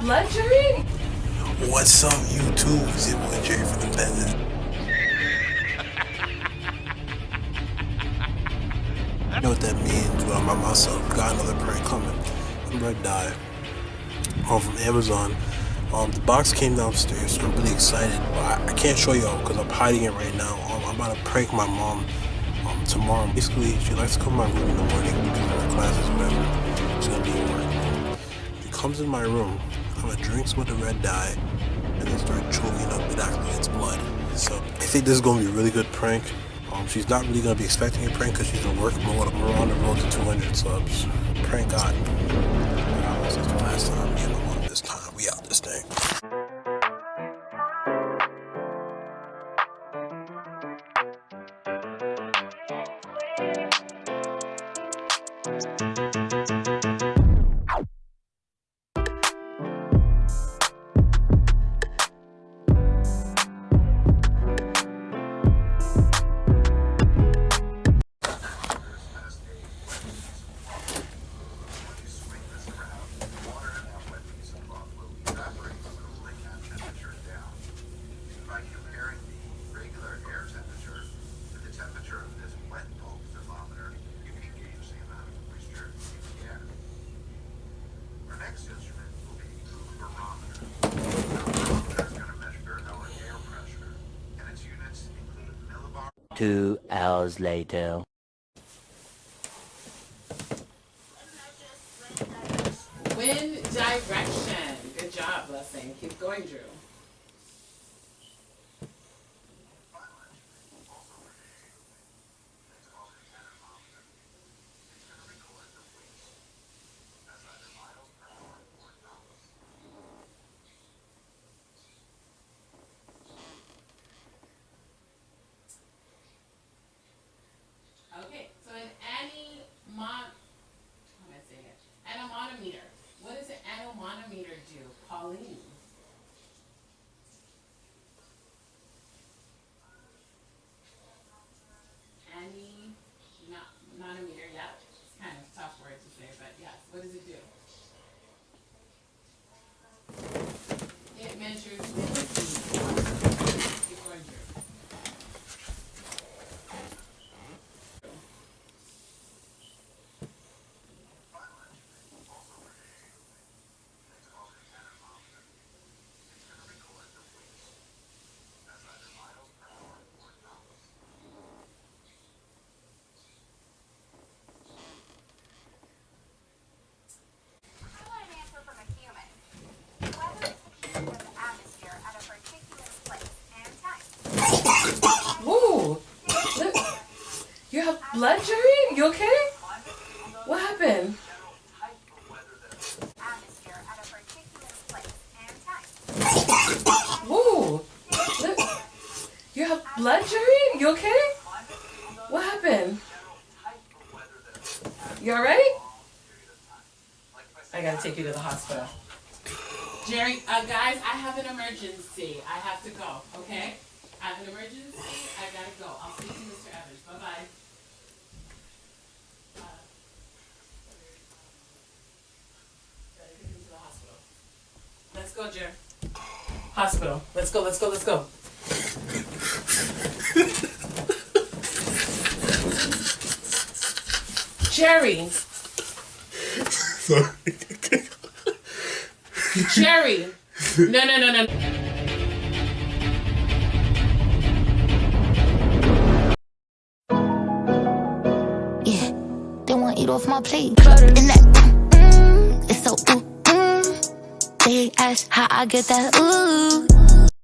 blood, Jerry? What's up, YouTube? It's your boy Jerry from the Benz. You know what that means? Well, I myself got another prank coming. I'm Red Dye. From Amazon. The box came downstairs, so I'm really excited. But I can't show y'all because I'm hiding it right now. I'm about to prank my mom tomorrow. Basically, she likes to come to my room in the morning because of her classes, whatever. She's gonna be in work. She comes in my room, kind of drinks with the red dye, and then start choking up. It actually gets blood. So I think this is gonna be a really good prank. She's not really gonna be expecting a prank because she's in work mode. We're on the road to 200 subs. Prank God. This is the last time. Me and my mom this time. We out this thing. Instrument will be the barometer. The barometer is going to measure our air pressure, and its units include millibar. 2 hours later. Wind direction. Good job, Blessing. Keep going, Drew. Okay, so an anemometer. What does an anemometer do, Pauline? Anemometer, yeah. It's kind of a tough word to say, but yes. What does it do? It measures wind speed. Keep going, Drew. Whoa! Look, you have blood, Jerry? You okay? What happened? Whoa! Look, you have blood, Jerry? You okay? What happened? You alright? I gotta take you to the hospital. Jerry, guys, I have an emergency. I have to go, okay? I have an emergency. I gotta go. I'll speak to Mr. Evans. Bye-bye. Gotta take him to the hospital. Let's go, Jerry. Hospital. Let's go, let's go, let's go. Jerry. Sorry. Jerry. No. Yeah, they want to eat off my plate. And that, it's so ooh, They ask how I get that ooh.